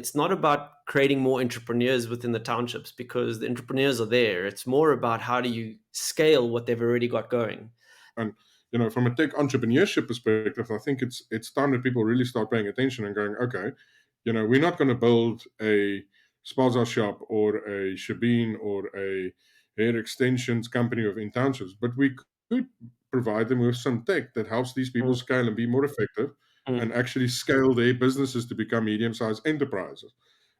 it's not about creating more entrepreneurs within the townships because the entrepreneurs are there. It's more about how do you scale what they've already got going. And from a tech entrepreneurship perspective, I think it's time that people really start paying attention and going, okay, we're not going to build a spaza shop or a shebeen or a hair extensions company within townships, but we could provide them with some tech that helps these people scale and be more effective and actually scale their businesses to become medium-sized enterprises.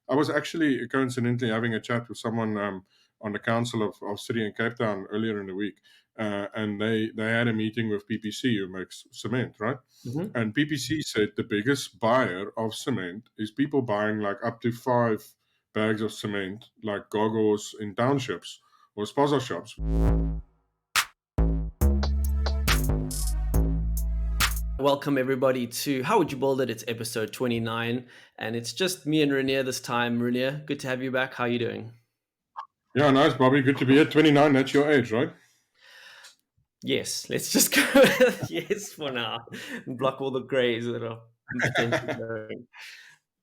I was actually coincidentally having a chat with someone on the council of City and Cape Town earlier in the week, and they had a meeting with PPC, who makes cement, right? Mm-hmm. And PPC said the biggest buyer of cement is people buying like up to 5 bags of cement, like goggles in townships or spaza shops. Welcome everybody to How Would You Build It? It's episode 29, and it's just me and Rainier this time. Rainier, good to have you back. How are you doing? Yeah, nice, Bobby. Good to be here. 29, that's your age, right? Yes, let's just go with yes for now and block all the grays that are potentially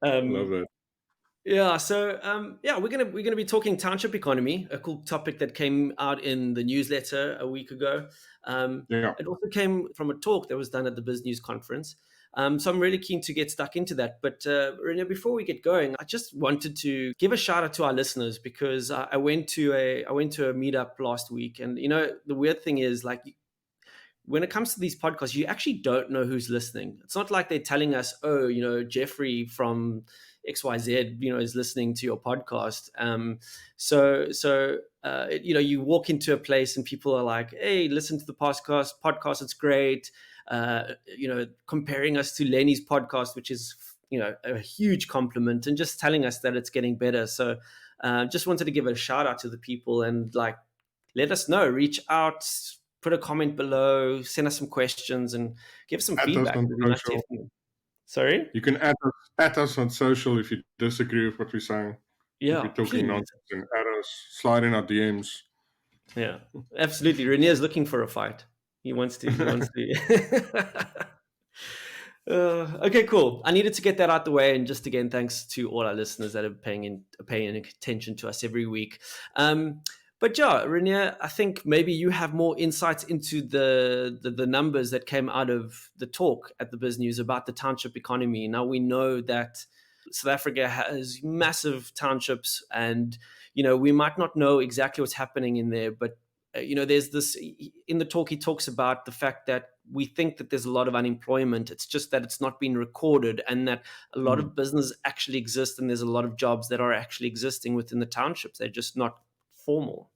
going. Love that. We're gonna be talking township economy, a cool topic that came out in the newsletter a week ago. Yeah. It also came from a talk that was done at the Biz News conference. So I'm really keen to get stuck into that. But Rene, before we get going, I just wanted to give a shout out to our listeners because I went to a meetup last week, and the weird thing is when it comes to these podcasts, you actually don't know who's listening. It's not like they're telling us, oh, Jeffrey from XYZ, is listening to your podcast. You walk into a place and people are like, hey, listen to the podcast, it's great. Comparing us to Lenny's podcast, which is, a huge compliment, and just telling us that it's getting better. So just wanted to give a shout out to the people and let us know, reach out, put a comment below, send us some questions, and give some feedback. Sorry? You can add us on social if you disagree with what we're saying. Yeah, if we're talking please. nonsense, and add us, slide in our DMs. Yeah, absolutely. Rainier's looking for a fight. He wants to. Okay, cool. I needed to get that out the way, and just again, thanks to all our listeners that are paying attention to us every week. But yeah, Rainier, I think maybe you have more insights into the numbers that came out of the talk at the Biz News about the township economy. Now we know that South Africa has massive townships, and we might not know exactly what's happening in there, but there's this in the talk. He talks about the fact that we think that there's a lot of unemployment. It's just that it's not been recorded, and that a lot of business actually exists, and there's a lot of jobs that are actually existing within the townships. They're just not formal.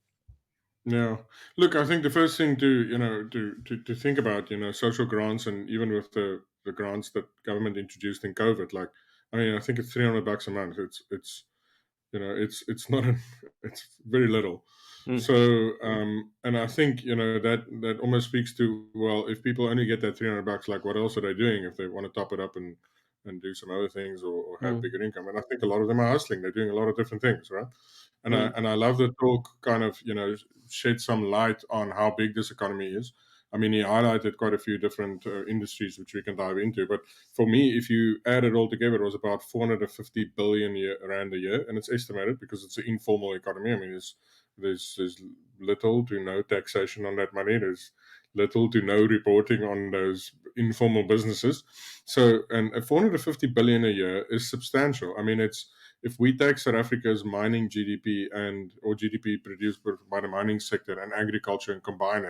Yeah. Look, I think the first thing to think about, social grants, and even with the grants that government introduced in COVID, I think it's $300 a month. It's not it's very little. So, and I think, that almost speaks to, well, if people only get that $300, what else are they doing if they want to top it up and do some other things or have bigger income? And I think a lot of them are hustling. They're doing a lot of different things, right? And I love the talk kind of, shed some light on how big this economy is. I mean, he highlighted quite a few different industries which we can dive into. But for me, if you add it all together, it was about 450 billion rand a year, and it's estimated because it's an informal economy. I mean, there's little to no taxation on that money. There's little to no reporting on those informal businesses. So, and 450 billion a year is substantial. I mean, if we take South Africa's mining GDP or GDP produced by the mining sector and agriculture and combine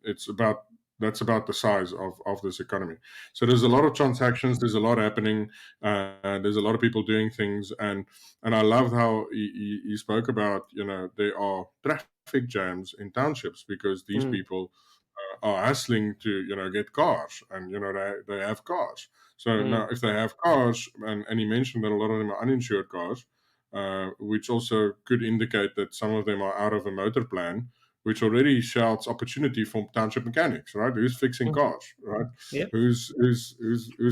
that's about the size of this economy. So there's a lot of transactions, there's a lot happening, there's a lot of people doing things, and I love how he spoke about, there are traffic jams in townships because these people are hustling to get cars, and they have cars. So now if they have cars, and he mentioned that a lot of them are uninsured cars, which also could indicate that some of them are out of a motor plan, which already shouts opportunity for township mechanics, right? Who's fixing cars, right? Yeah. Who's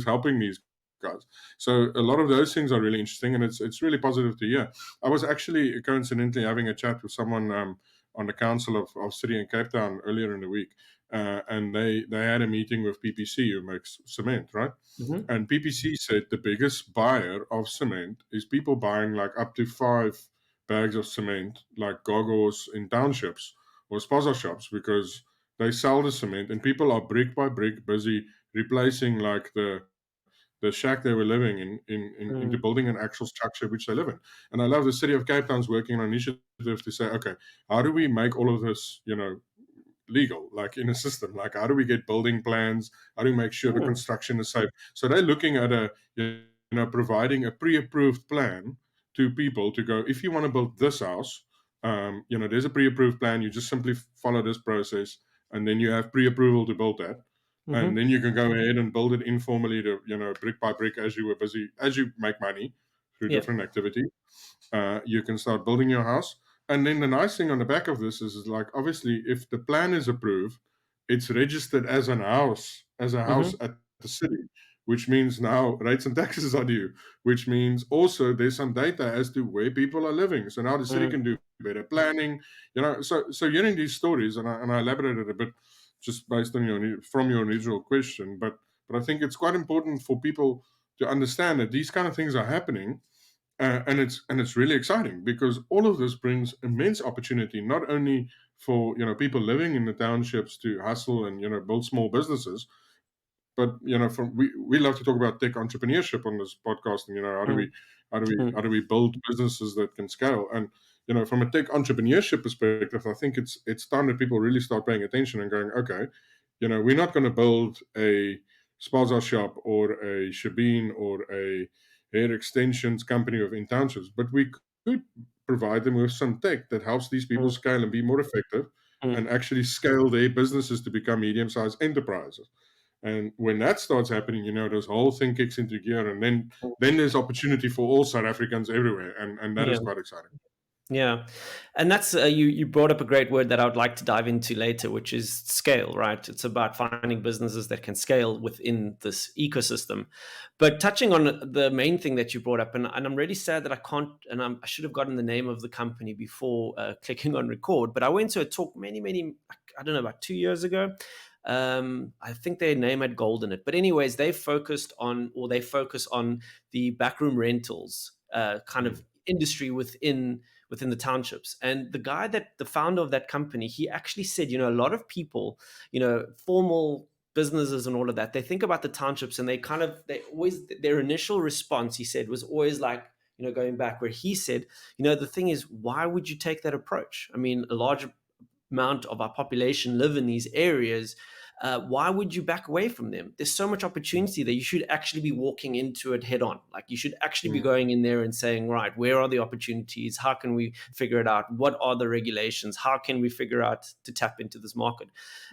helping these guys? So a lot of those things are really interesting, and it's really positive to hear. I was actually coincidentally having a chat with someone on the council of City and Cape Town earlier in the week, and they had a meeting with PPC, who makes cement, right? Mm-hmm. And PPC said the biggest buyer of cement is people buying like up to 5 bags of cement, like goggles in townships or spaza shops, because they sell the cement and people are brick by brick busy replacing like the shack they were living in into Mm. building an actual structure which they live in. And I love the city of Cape Town's working on an initiative to say, okay, how do we make all of this, legal, like in a system? Like, how do we get building plans? How do we make sure the Mm. construction is safe? So they're looking at providing a pre-approved plan to people to go, if you want to build this house, there's a pre-approved plan. You just simply follow this process, and then you have pre-approval to build that. And Mm-hmm. then you can go ahead and build it informally to, brick by brick as you were busy, as you make money through Yeah. different activity. You can start building your house. And then the nice thing on the back of this is like, obviously, if the plan is approved, it's registered as a house Mm-hmm. at the city, which means now rates and taxes are due, which means also there's some data as to where people are living. So now the city Mm. can do better planning, So hearing these stories, and I elaborated a bit just based on from your original question, but I think it's quite important for people to understand that these kind of things are happening, and it's really exciting because all of this brings immense opportunity, not only for people living in the townships to hustle and build small businesses, but from we love to talk about tech entrepreneurship on this podcast, and Mm. how do we build businesses that can scale. And from a tech entrepreneurship perspective, I think it's time that people really start paying attention and going, okay, we're not going to build a spaza shop or a shebeen or a hair extensions company within townships, but we could provide them with some tech that helps these people Mm. scale and be more effective and Mm. actually scale their businesses to become medium-sized enterprises. And when that starts happening, this whole thing kicks into gear, and then there's opportunity for all South Africans everywhere, and that is Yeah. quite exciting. Yeah, and that's you brought up a great word that I would like to dive into later, which is scale. Right, it's about finding businesses that can scale within this ecosystem. But touching on the main thing that you brought up, and I'm really sad that I can't, and I should have gotten the name of the company before clicking on record. But I went to a talk many, I don't know, about 2 years ago. I think their name had gold in it, but anyways, they focus on the backroom rentals kind Mm. of industry within the townships. And the founder of that company, he actually said, a lot of people, formal businesses and all of that, they think about the townships and they always, their initial response, he said, was always like, going back where he said, the thing is, why would you take that approach? I mean, a large amount of our population live in these areas. Why would you back away from them? There's so much opportunity that you should actually be walking into it head on. Like you should actually be Mm. going in there and saying, right, where are the opportunities? How can we figure it out? What are the regulations? How can we figure out to tap into this market?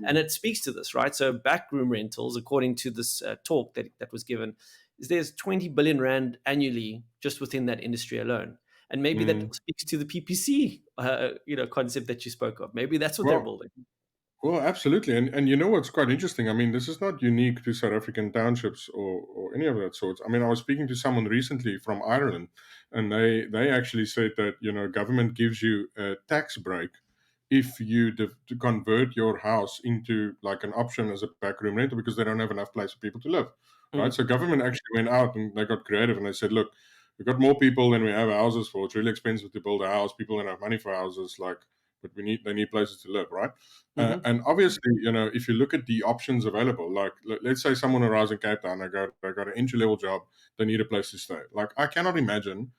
And it speaks to this, right? So backroom rentals, according to this talk that was given, is there's 20 billion rand annually just within that industry alone. And maybe that Mm. speaks to the PPC, concept that you spoke of. Maybe that's what they're Well, building. Well, absolutely, and what's quite interesting. I mean, this is not unique to South African townships or any of that sort. I mean, I was speaking to someone recently from Ireland, and they actually said that government gives you a tax break if you to convert your house into like an option as a backroom rental because they don't have enough place for people to live, right? Mm, So government actually went out and they got creative and they said, look, we've got more people than we have houses for. It's really expensive to build a house. People don't have money for houses, but they need places to live, right? hmm And obviously, if you look at the options available, like let's say someone arrives in Cape Town, they got an entry level job, they need a place to stay. Like I cannot imagine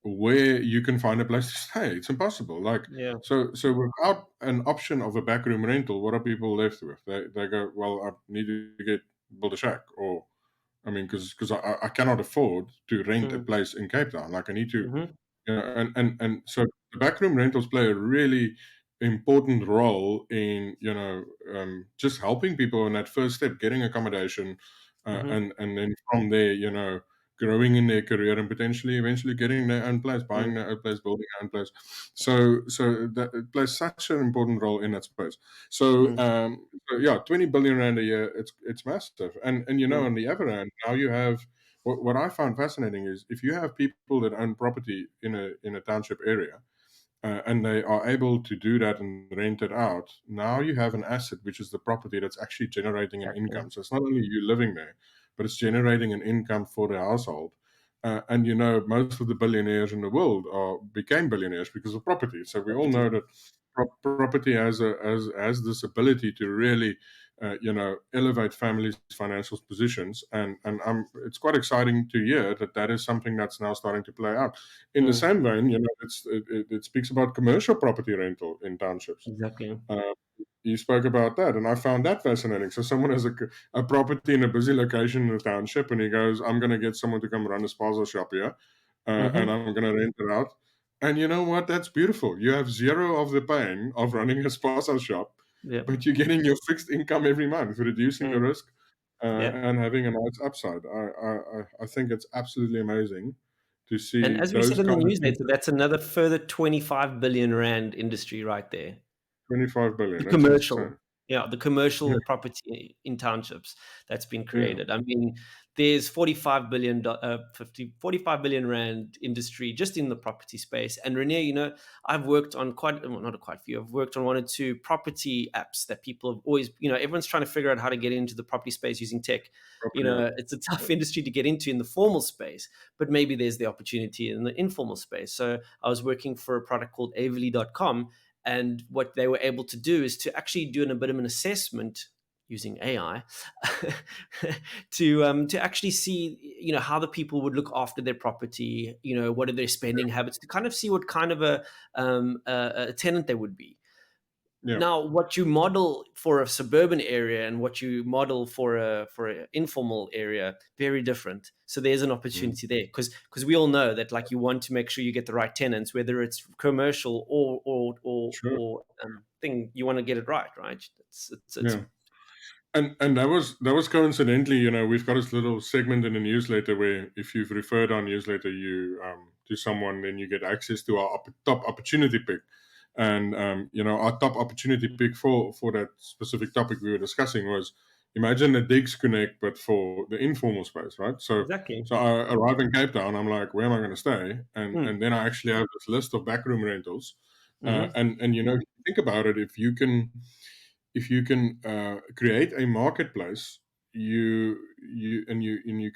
where you can find a place to stay. It's impossible. Like Yeah. so without an option of a backroom rental, what are people left with? They go, well, I need to build a shack, or I mean, because I cannot afford to rent a Mm, place in Cape Town. Like I need to hmm and so the backroom rentals play a really important role in just helping people in that first step, getting accommodation, hmm and then from there, growing in their career and potentially eventually getting their own place, buying mm, their own place, building their own place. So that it plays such an important role in that space. So, mm, yeah, 20 billion rand a year, it's massive. And mm, on the other hand, now you have what I found fascinating is if you have people that own property in a township area, and they are able to do that and rent it out, now you have an asset, which is the property that's actually generating an Exactly. income. So it's not only you living there, but it's generating an income for the household. And you know, most of the billionaires in the world became billionaires because of property. So we all Property. know that property has this ability to really, you know, elevate families' financial positions, and it's quite exciting to hear that that is something that's now starting to play out. In the Mm, same vein, you know, it speaks about commercial property rental in townships. exactly. Uh, you spoke about that, and I found that fascinating. So someone has a property in a busy location in a township, and he goes, "I'm going to get someone to come run a spaza shop here, and Hmm. I'm going to rent it out." And you know what? That's beautiful. You have zero of the pain of running a spaza shop, Yeah. but you're getting your fixed income every month, reducing the Mm, risk, yeah. and having a nice upside. I think it's absolutely amazing to And see as we said those in the kind of newsletter, that's another further 25 billion rand industry right there. 25 The billion. That's insane. commercial, yeah, the Yeah, commercial property in townships that's been yeah, created. I mean, there's 45 billion, 45 billion rand industry just in the property space. And Renier, you know, I've worked on well, not quite a few. I've worked on one or two property apps that people have always, you know, everyone's trying to figure out how to get into the property space using tech. You property. Yeah, know, it's a tough industry to get into in the formal space, but maybe there's the opportunity in the informal space. So I was working for a product called Averly.com, and what they were able to do is to actually do a bit of an assessment using AI to actually see, you know, how the people would look after their property, you know, what are their spending habits, to kind of see what kind of a tenant they would be. yeah. Now, what you model for a suburban area and what you model for a informal area, very different. So there's an Mhm. opportunity there, because we all know that, like, you want to make sure you get the right tenants, whether it's commercial Sure. or thing, you want to get it right, right? It's Yeah. And that was coincidentally, you know, we've got this little segment in the newsletter where if you've referred our newsletter you to someone, then you get access to our top opportunity pick. And you know, our top opportunity pick for that specific topic we were discussing was, imagine a digs connect but for the informal space, right? So exactly. so I arrive in Cape Town, I'm like, where am I going to stay? And Mm, then I actually have this list of backroom rentals. mm-hmm, And you know, if you think about it, if you can create a marketplace, you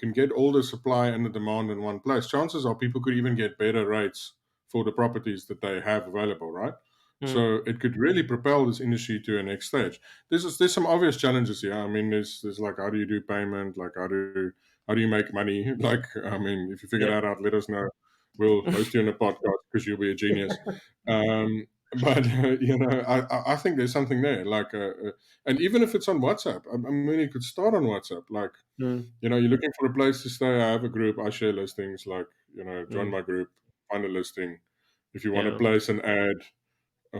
can get all the supply and the demand in one place. Chances are people could even get better rates for the properties that they have available, right? mm, So it could really propel this industry to a next stage. There's some obvious challenges here. I mean, there's like, how do you do payment? Like, how do you make money? Like, I mean, if you figure yeah. that out, let us know. We'll host you in a podcast because you'll be a genius. Um, but you know, I think there's something there. Like, and even if it's on WhatsApp, I mean, you could start on WhatsApp. Like, Mm, you know, you're looking for a place to stay. I have a group. I share listings. Like, you know, join mm, my group, find a listing. If you want to yeah. place an ad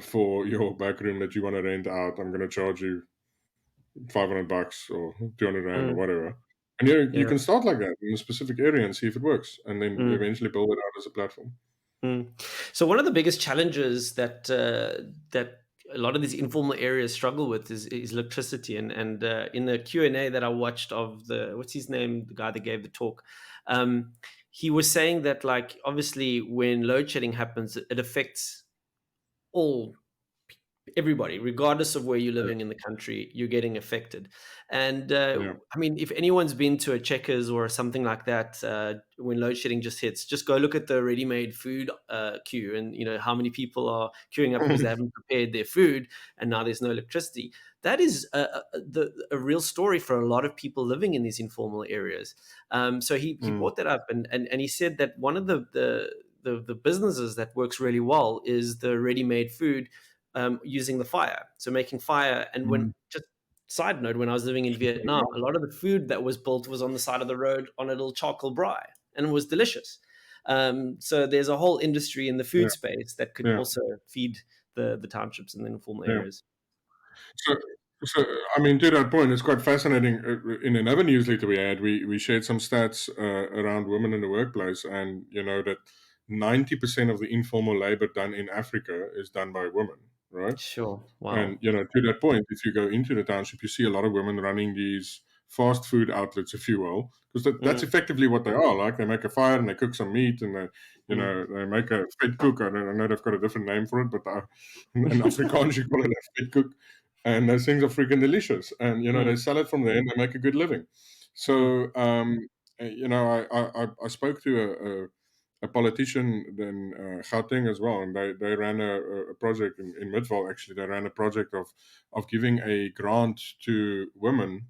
for your back room that you want to rent out, I'm going to charge you $500 or 200 rand or Mm, whatever. And you yeah. can start like that in a specific area and see if it works, and then Mm. eventually build it out as a platform. Mm. So one of the biggest challenges that a lot of these informal areas struggle with is electricity. And in the Q&A that I watched of the, what's his name, the guy that gave the talk, um, he was saying that, like, obviously when load shedding happens, it affects all everybody, regardless of where you're Yeah, living in the country, you're getting affected. And yeah, I mean, if anyone's been to a Checkers or something like that, when load shedding just hits, just go look at the ready-made food queue, and you know how many people are queuing up because they haven't prepared their food, and now there's no electricity. That is a real story for a lot of people living in these informal areas. So he mm, brought that up, and he said that one of the businesses that works really well is the ready-made food, using the fire. So making fire. And when, mm. just side note, when I was living in Vietnam, a lot of the food that was built was on the side of the road on a little charcoal braai, and it was delicious. So there's a whole industry in the Yeah, food space that could yeah, also feed the townships and the informal yeah. areas. So, so I mean, to that point, it's quite fascinating. In another newsletter we had, we shared some stats around women in the workplace, and you know that 90% of the informal labor done in Africa is done by women, right? Sure. And Wow. you know, to that point, if you go into the township, you see a lot of women running these fast food outlets, if you will, because that's Mm, effectively what they are. Like, they make a fire and they cook some meat, and They make a vetkoek. I know they've got a different name for it, but in Afrikaans you call it a vetkoek. And those things are freaking delicious. And, they sell it from there and they make a good living. So, I spoke to a politician in Gauteng as well, and they ran a project in Midville. Actually, they ran a project of giving a grant to women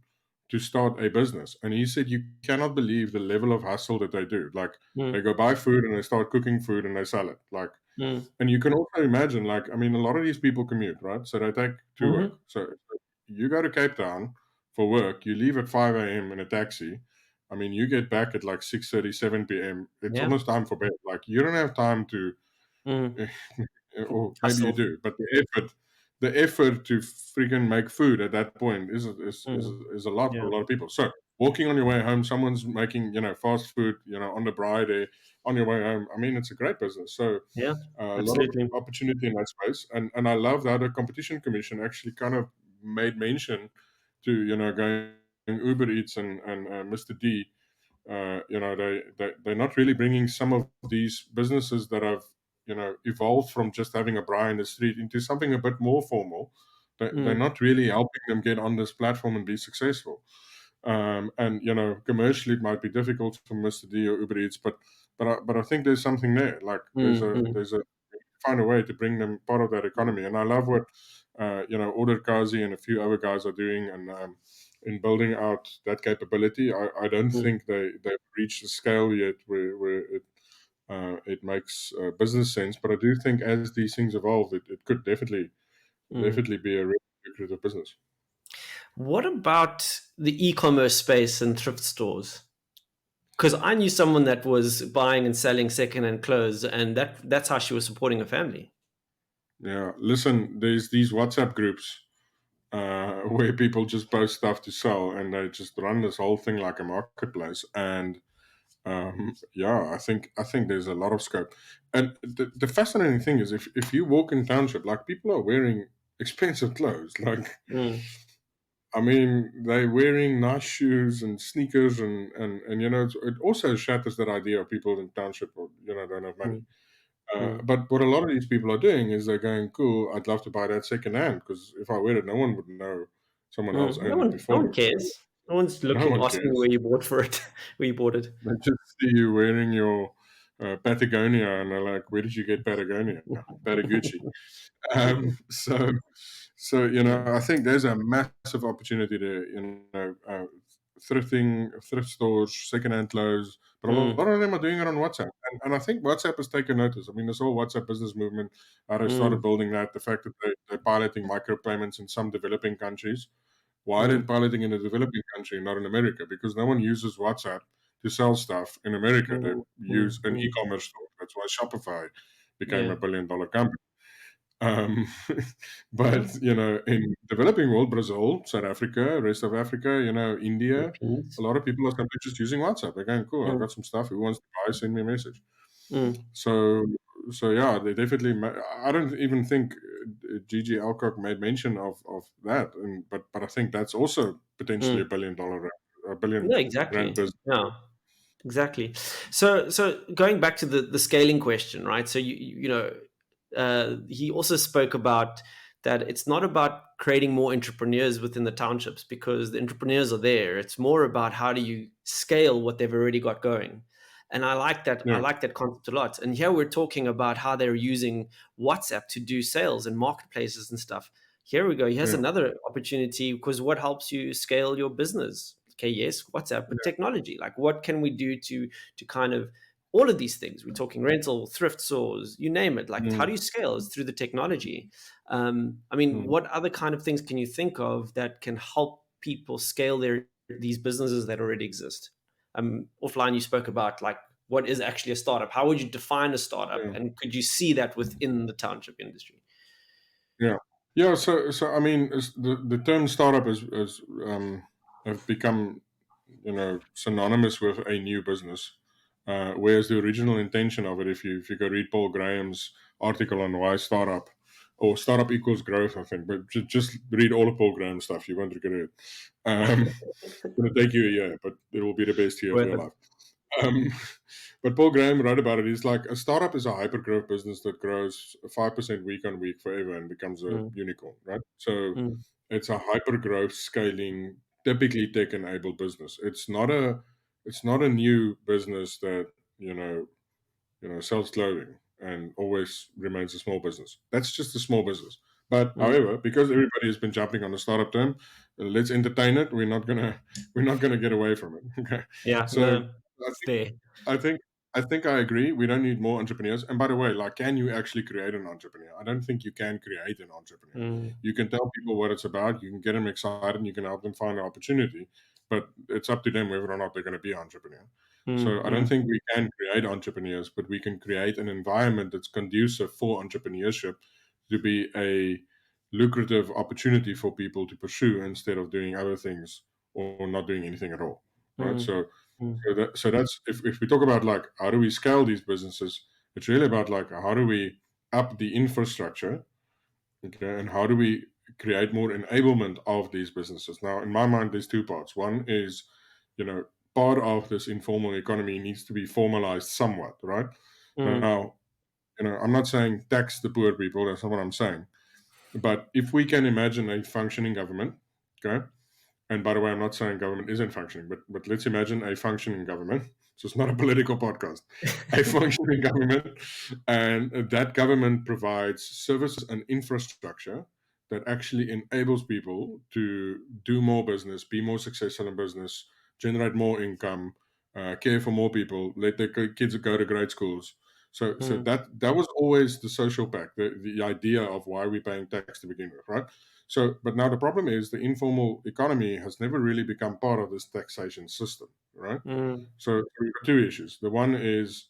to start a business. And he said, you cannot believe the level of hustle that they do. Like, they go buy food and they start cooking food and they sell it. Like, and you can also imagine, like, I mean, a lot of these people commute, right? So they take to work. So you go to Cape Town for work, you leave at 5 a.m. in a taxi. I mean, you get back at like 6:30, 7 p.m. It's almost time for bed. Like, you don't have time to, or maybe you Hustle. do, but the effort to freaking make food at that point is a lot for a lot of people. So walking on your way home, someone's making fast food on the braai there on your way home. I mean, it's a great business. So Yeah, a lot of absolutely. opportunity in that space, and I love how the competition commission actually kind of made mention to going Uber Eats and Mr. D. They're not really bringing some of these businesses that have evolved from just having a braai in the street into something a bit more formal. They're not really helping them get on this platform and be successful. And commercially it might be difficult for Mr. D or Uber Eats, but I think there's something there. Like there's a find a way to bring them part of that economy. And I love what Oder Kasi and a few other guys are doing, and in building out that capability. I don't think they've reached the scale yet where it makes business sense. But I do think as these things evolve, it could definitely be a really lucrative business. What about the e-commerce space and thrift stores? Because I knew someone that was buying and selling secondhand clothes, and that's how she was supporting her family. Yeah, listen, there's these WhatsApp groups where people just post stuff to sell, and they just run this whole thing like a marketplace. And yeah, I think there's a lot of scope. And the fascinating thing is, if you walk in Township, like, people are wearing expensive clothes. Like, I mean, they're wearing nice shoes and sneakers, and it also shatters that idea of people in Township or don't have money. But what a lot of these people are doing is they're going, cool, I'd love to buy that secondhand, because if I wear it, no one would know someone else No owned it one, no before me. one cares. No one's No looking, one asking cares. where you bought for it, where you bought it. They just see you wearing your Patagonia, and they're like, "Where did you get Patagonia?" Patagucci. So I think there's a massive opportunity there. Thrifting, thrift stores, secondhand clothes, but a lot of them are doing it on WhatsApp, and I think WhatsApp has taken notice. I mean, this whole WhatsApp business movement, how they started building that, the fact that they're piloting micropayments in some developing countries. Why are they piloting in a developing country, not in America? Because no one uses WhatsApp to sell stuff in America. They use an e-commerce store. That's why Shopify became Yeah. a billion-dollar company. Um, but Yeah. in developing world, Brazil, South Africa, rest of Africa, India, a Philippines. lot of people are simply just using WhatsApp. They're going, cool, I've Mm, got some stuff. Who wants to buy? Send me a message. mm, So, so yeah, they definitely. I don't even think GG Alcock made mention of that, but I think that's also potentially mm. a billion Yeah, rand exactly. business. Yeah. Exactly. So going back to the scaling question, right? So he also spoke about that it's not about creating more entrepreneurs within the townships, because the entrepreneurs are there. It's more about how do you scale what they've already got going. And I like that. I Yeah, like that concept a lot. And here we're talking about how they're using WhatsApp to do sales and marketplaces and stuff. Here we go. Here's yeah, another opportunity, because what helps you scale your business? Okay, yes, WhatsApp, but yeah, technology. Like, what can we do to kind of all of these things? We're talking rental, thrift stores, you name it. Like, how mm, do you scale? It's through the technology. I mean, mm, what other kind of things can you think of that can help people scale these businesses that already exist? Offline, you spoke about, like, what is actually a startup? How would you define a startup? yeah, And could you see that within the township industry? yeah, yeah. So I mean, the term startup is have become synonymous with a new business. Whereas the original intention of it, if you go read Paul Graham's article on why startup or startup equals growth, I think, but just read all of Paul Graham's stuff, you won't regret it. It's going to take you a year, but it will be the best year of Worth your it. life. Um, but Paul Graham wrote about it. He's like, a startup is a hyper-growth business that grows 5% week on week forever and becomes a unicorn, right? So it's a hyper-growth, scaling, typically tech-enabled business. It's not a new business that sells clothing and always remains a small business. That's just a small business. But however, because everybody has been jumping on the startup term, let's entertain it. We're not gonna get away from it. Okay. Yeah, So no, I it's think there. I think I think I agree. We don't need more entrepreneurs. And by the way, like, can you actually create an entrepreneur? I don't think you can create an entrepreneur. You can tell people what it's about. You can get them excited. And you can help them find an opportunity. But it's up to them whether or not they're going to be an entrepreneur. So I don't think we can create entrepreneurs, but we can create an environment that's conducive for entrepreneurship to be a lucrative opportunity for people to pursue instead of doing other things or not doing anything at all. Right. So that's if we talk about like how do we scale these businesses, it's really about like how do we up the infrastructure, okay, and how do we create more enablement of these businesses. Now, in my mind, there's two parts. One is, part of this informal economy needs to be formalized somewhat, right? Now, I'm not saying tax the poor people. That's not what I'm saying. But if we can imagine a functioning government, okay, and by the way, I'm not saying government isn't functioning, but let's imagine a functioning government. So it's not a political podcast. A functioning government, and that government provides services and infrastructure that actually enables people to do more business, be more successful in business, generate more income, care for more people, let their kids go to great schools. So that was always the social pact, the idea of why we're paying tax to begin with, right? So, but now the problem is the informal economy has never really become part of this taxation system, right? So we've got two issues. The one is,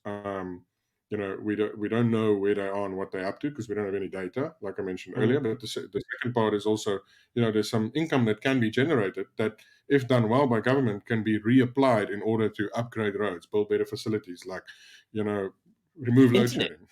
we don't know where they are and what they're up to because we don't have any data, like I mentioned earlier. But the second part is also, there's some income that can be generated that, if done well by government, can be reapplied in order to upgrade roads, build better facilities, like, remove load Internet. shedding.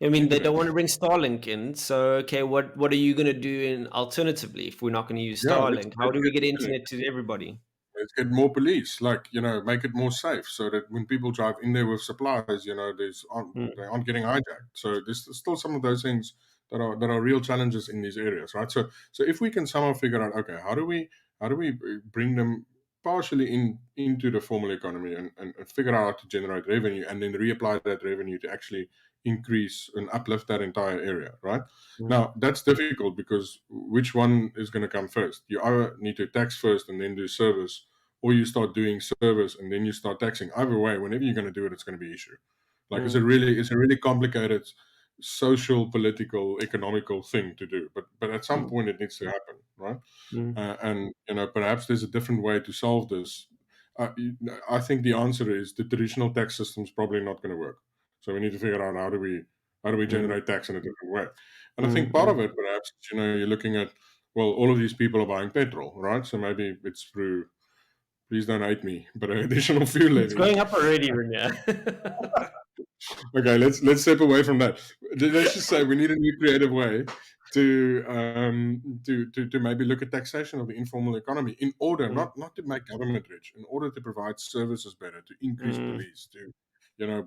I mean, they don't Internet. want to bring Starlink in. So, okay, what are you going to do in alternatively if we're not going to use Yeah, let's, Starlink? How let's do we get get internet. internet to everybody? Let's get more police, like, make it more safe so that when people drive in there with supplies, they aren't getting hijacked. So there's still some of those things that are real challenges in these areas, right? So if we can somehow figure out, okay, how do we bring them partially into the formal economy and figure out how to generate revenue and then reapply that revenue to actually increase and uplift that entire area, right? Now, that's difficult because which one is going to come first? You either need to tax first and then do service, or you start doing service and then you start taxing. Either way, whenever you're going to do it, it's going to be an issue. Like, it's a really complicated social, political, economical thing to do. But at some point, it needs to happen, right? And perhaps there's a different way to solve this. I think the answer is the traditional tax system is probably not going to work. So we need to figure out how do we generate tax in a different way. And I think part of it, perhaps, you're looking at, well, all of these people are buying petrol, right? So maybe it's through, please don't hate me, but an additional fuel It's levy. going up already, Renia. Okay, let's step away from that. Let's just say we need a new creative way to maybe look at taxation of the informal economy in order not to make government rich, in order to provide services better, to increase police, to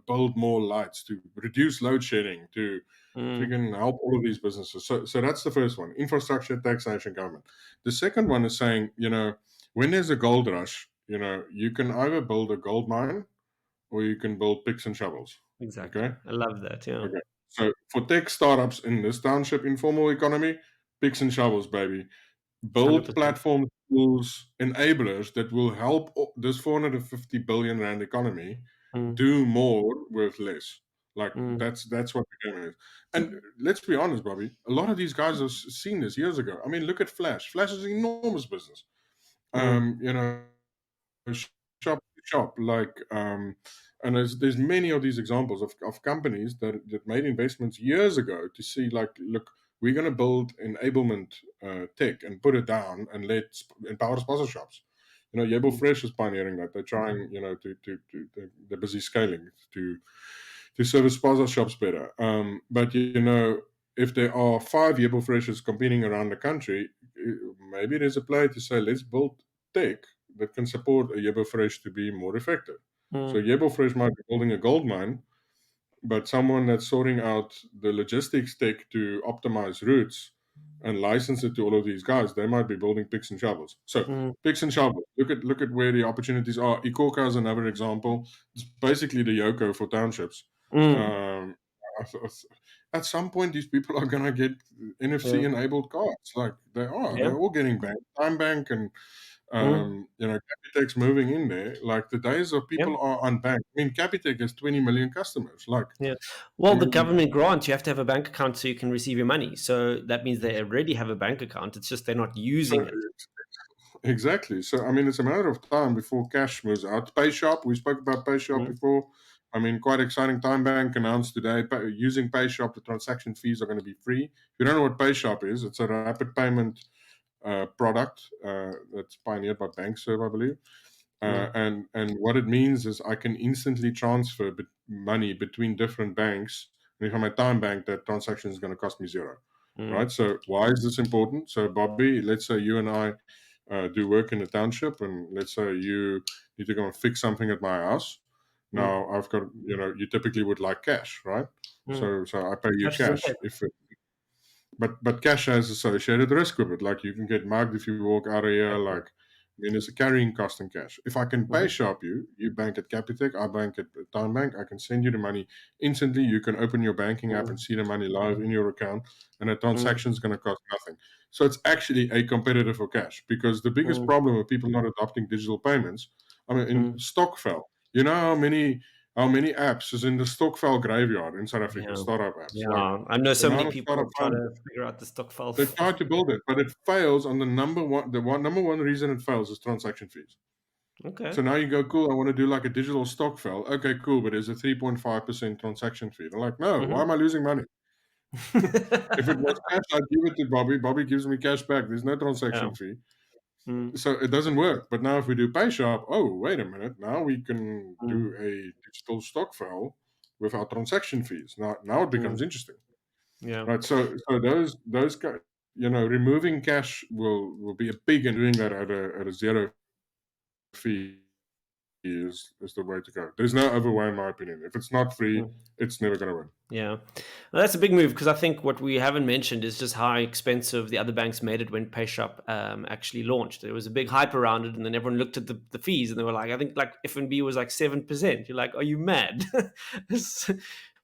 build more lights, to reduce load shedding, to freaking help all of these businesses. So that's the first one: infrastructure, taxation, government. The second one is saying, when there's a gold rush, you can either build a gold mine or you can build picks and shovels. Exactly. Okay. I love that. Yeah. Okay. So for tech startups in this township informal economy, picks and shovels, baby. Build 100%. platform tools, enablers that will help this 450 billion rand economy do more with less. Like, that's what the game is. And let's be honest, Bobby, a lot of these guys have seen this years ago. I mean, look at Flash. Flash is an enormous business. You know, shop like and there's many of these examples of companies that made investments years ago to see, like, look, we're going to build enablement tech and put it down and empower sponsor shops. Yebo Fresh is pioneering that. They're trying, they're busy scaling to service sponsor shops better. But if there are 5 Yebo Freshes competing around the country, maybe there's a play to say, let's build tech that can support a Yebo Fresh to be more effective. So Yebo Fresh might be building a gold mine, but someone that's sorting out the logistics tech to optimize routes and license it to all of these guys, they might be building picks and shovels. So picks and shovels. Look at where the opportunities are. Ikhoka is another example. It's basically the Yoko for townships. Um, at some point, these people are gonna get NFC enabled cards. Like they are. They're all getting banked. Time Bank and Capitec's moving in there. Like the days of people are unbanked. I mean, Capitec has 20 million customers. Like, well, the government grant, you have to have a bank account so you can receive your money. So that means they already have a bank account. It's just they're not using it. Exactly. So I mean, it's a matter of time before cash moves out. Payshap, we spoke about Payshap before. I mean, quite exciting. Time Bank announced today using Payshap, the transaction fees are going to be free. If you don't know what Payshap is, it's a rapid payment product that's pioneered by BankServe, I believe. And what it means is I can instantly transfer money between different banks. And if I'm at Time Bank, that transaction is going to cost me zero. Right? So why is this important? So Bobby, let's say you and I do work in a township, and let's say you need to go and fix something at my house. Now I've got, you typically would like cash, right? So I pay you cash but cash has associated risk with it. Like you can get mugged if you walk out of here. Like, I mean, there's a carrying cost in cash. If I can Payshap you bank at Capitec, I bank at Tyme Bank, I can send you the money instantly. You can open your banking app and see the money live in your account, and a transaction is going to cost nothing. So it's actually a competitor for cash, because the biggest problem with people not adopting digital payments, I mean, in Stockfell, you know how many apps is in the Stockfell graveyard in South Africa, startup apps. Like I know the so many amount of people startup try funds, to figure out the stock file. they try to build it, but it fails on the number one reason it fails is transaction fees. Okay. So now you go, cool, I want to do like a digital stock file. Okay, cool, but there's a 3.5% transaction fee. They're like, no, why am I losing money? If it was cash, I'd give it to Bobby. Bobby gives me cash back. There's no transaction fee. So it doesn't work. But now if we do Payshap, oh, wait a minute. Now we can do a digital stock file without transaction fees. Now it becomes interesting. Yeah. Right. So removing cash will be a big, and doing that at a zero fee is the way to go. There's no other way, in my opinion. If it's not free, it's never going to win. Yeah. Well, that's a big move, because I think what we haven't mentioned is just how expensive the other banks made it when Payshap actually launched. There was a big hype around it, and then everyone looked at the fees, and they were like, I think like F&B was like 7%. You're like, are you mad?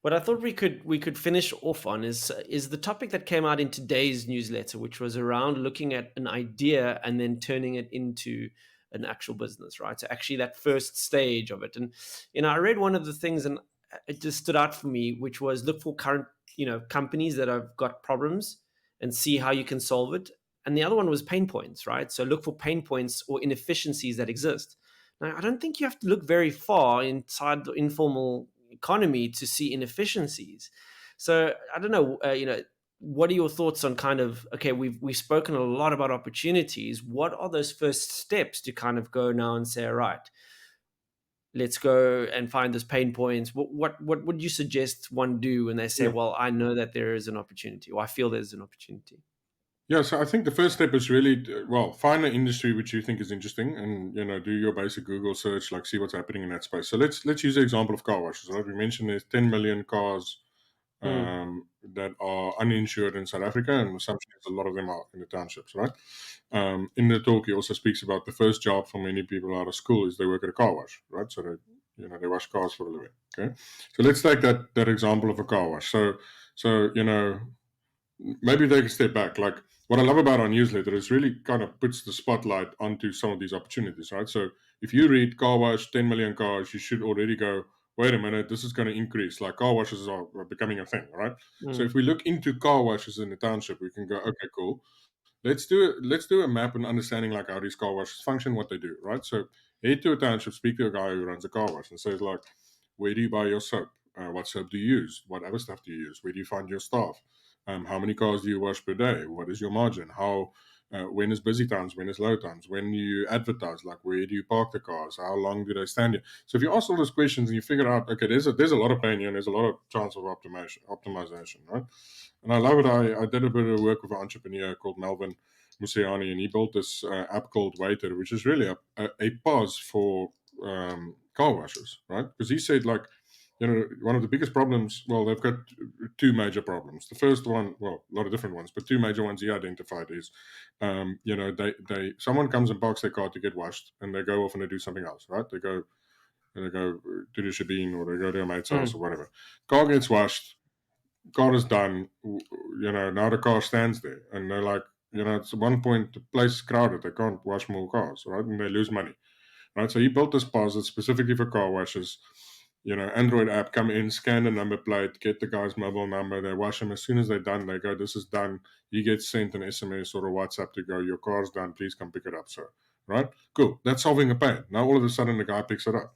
What I thought we could finish off on is the topic that came out in today's newsletter, which was around looking at an idea and then turning it into an actual business, right? So actually that first stage of it. And I read one of the things, and it just stood out for me, which was look for current companies that have got problems and see how you can solve it. And the other one was pain points, right? So look for pain points or inefficiencies that exist. Now, I don't think you have to look very far inside the informal economy to see inefficiencies. So I don't know, what are your thoughts on kind of, okay, we've spoken a lot about opportunities. What are those first steps to kind of go now and say, all right, let's go and find those pain points? What would you suggest one do when they say, well, I know that there is an opportunity, or I feel there's an opportunity? Yeah, so I think the first step is really, find an industry which you think is interesting, and do your basic Google search, like see what's happening in that space. So let's use the example of car washes. Like we mentioned, there's 10 million cars that are uninsured in South Africa, and assumption is a lot of them are in the townships, right? In the talk, he also speaks about the first job for many people out of school is they work at a car wash, right? So they wash cars for a living. Okay, so let's take that example of a car wash. So maybe take a step back. Like what I love about our newsletter is really kind of puts the spotlight onto some of these opportunities, right? So if you read car wash, 10 million cars, you should already go, wait a minute, this is going to increase. Like car washes are becoming a thing, right? So if we look into car washes in the township, we can go, okay, cool. Let's do a map and understanding like how these car washes function, what they do, right? So head to a township, speak to a guy who runs a car wash, and says like, where do you buy your soap? What soap do you use? What other stuff do you use? Where do you find your staff? How many cars do you wash per day? What is your margin? When is busy times? When is low times? When do you advertise? Like where do you park the cars? How long do they stand here? So if you ask all those questions and you figure out, okay, there's a lot of pain here and there's a lot of chance of optimization, right? And I love it. I did a bit of work with an entrepreneur called Melvin Musiani, and he built this app called Waitr, which is really a pause for car washes, right? Because he said, like, one of the biggest problems, well, they've got two major problems. The first one, well, a lot of different ones, but two major ones he identified is, someone comes and parks their car to get washed, and they go off and they do something else, right? They go to the Shabin, or they go to a mate's house or whatever. Car gets washed, car is done, now the car stands there, and they're like, at one point the place is crowded, they can't wash more cars, right? And they lose money, right? So he built this POS that's specifically for car washes. Android app, come in, scan the number plate, get the guy's mobile number, they wash them. As soon as they're done, they go, this is done. He gets sent an SMS or a WhatsApp to go, your car's done, please come pick it up, sir. Right? Cool. That's solving a pain. Now all of a sudden the guy picks it up.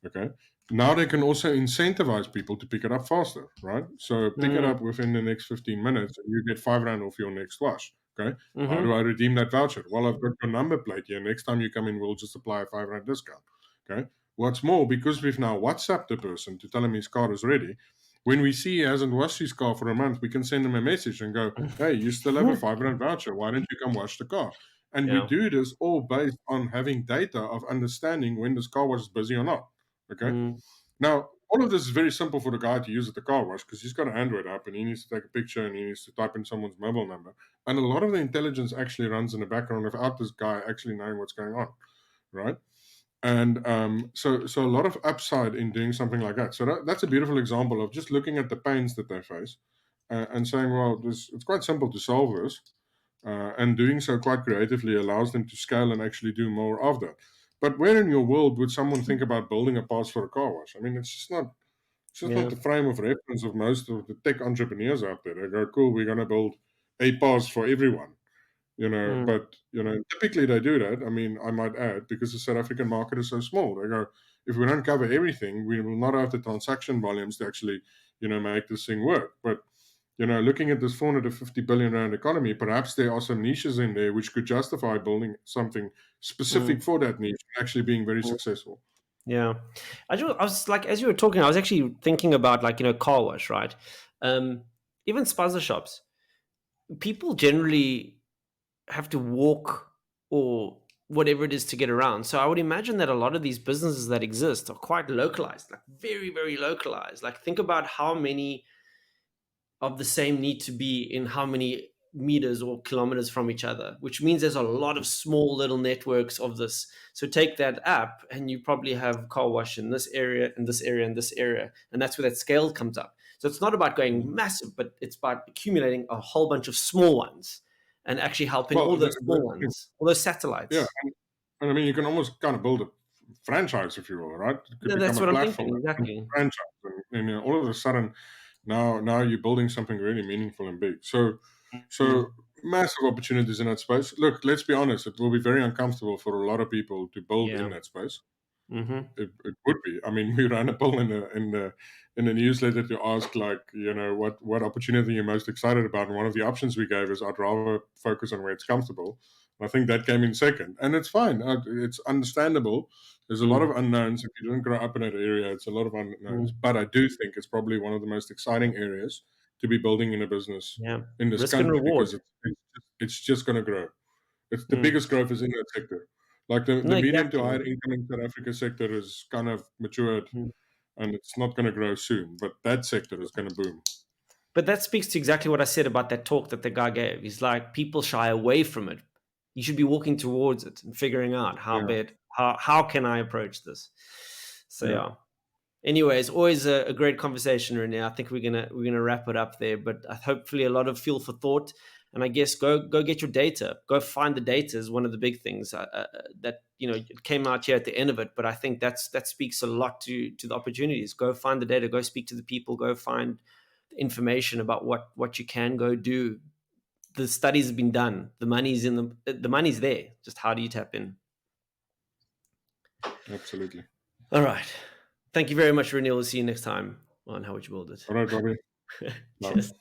Okay. Now they can also incentivize people to pick it up faster, right? So pick it up within the next 15 minutes and you get R5 off your next wash. Okay. How do I redeem that voucher? Well, I've got your number plate here. Next time you come in, we'll just apply a R5 discount. Okay. What's more, because we've now WhatsApped the person to tell him his car is ready, when we see he hasn't washed his car for a month, we can send him a message and go, hey, you still have a R5 voucher. Why don't you come wash the car? And we do this all based on having data of understanding when this car wash is busy or not. Okay. Now, all of this is very simple for the guy to use at the car wash because he's got an Android app and he needs to take a picture and he needs to type in someone's mobile number. And a lot of the intelligence actually runs in the background without this guy actually knowing what's going on, right? And so a lot of upside in doing something like that. So that's a beautiful example of just looking at the pains that they face and saying, well, it's quite simple to solve this. And doing so quite creatively allows them to scale and actually do more of that. But where in your world would someone think about building a pass for a car wash? I mean, it's just not the frame of reference of most of the tech entrepreneurs out there. They go, cool, we're going to build a pass for everyone. But typically they do that. I mean, I might add, because the South African market is so small. They go, if we don't cover everything, we will not have the transaction volumes to actually, make this thing work. But looking at this 450 billion rand economy, perhaps there are some niches in there which could justify building something specific for that niche, actually being very successful. Yeah. I was like, as you were talking, I was actually thinking about, like, car wash, right? Even spaza shops, people generally have to walk or whatever it is to get around. So I would imagine that a lot of these businesses that exist are quite localized, like very, very localized. Like, think about how many of the same need to be in how many meters or kilometers from each other, which means there's a lot of small little networks of this. So take that app and you probably have car wash in this area, in this area, in this area. And that's where that scale comes up. So it's not about going massive, but it's about accumulating a whole bunch of small ones and actually helping all those small ones, all those satellites. Yeah. And I mean, you can almost kind of build a franchise, if you will, right? It could That's become what a I'm platform, thinking. Exactly. franchise. And all of a sudden, now you're building something really meaningful and big. So massive opportunities in that space. Look, let's be honest, it will be very uncomfortable for a lot of people to build in that space. It would be. I mean, we ran a poll in the newsletter to ask, like, what opportunity you're most excited about, and one of the options we gave is I'd rather focus on where it's comfortable. I think that came in second, and it's fine. It's understandable. There's a lot of unknowns. If you didn't grow up in that area, it's a lot of unknowns. But I do think it's probably one of the most exciting areas to be building in a business in this Risk and country, reward. because it's just going to grow. It's the biggest growth is in that sector. Like the medium to higher income in South Africa sector is kind of matured, and it's not going to grow soon. But that sector is going to boom. But that speaks to exactly what I said about that talk that the guy gave. He's like, people shy away from it. You should be walking towards it and figuring out how can I approach this. So Anyways, always a great conversation, Renee. I think we're gonna wrap it up there. But hopefully a lot of fuel for thought. And I guess go get your data. Go find the data is one of the big things that it came out here at the end of it. But I think that speaks a lot to the opportunities. Go find the data. Go speak to the people. Go find information about what you can go do. The studies have been done. The money's there. Just how do you tap in? Absolutely. All right. Thank you very much, Renee. We'll see you next time on How Would You Build It. All right, Bobby. Cheers.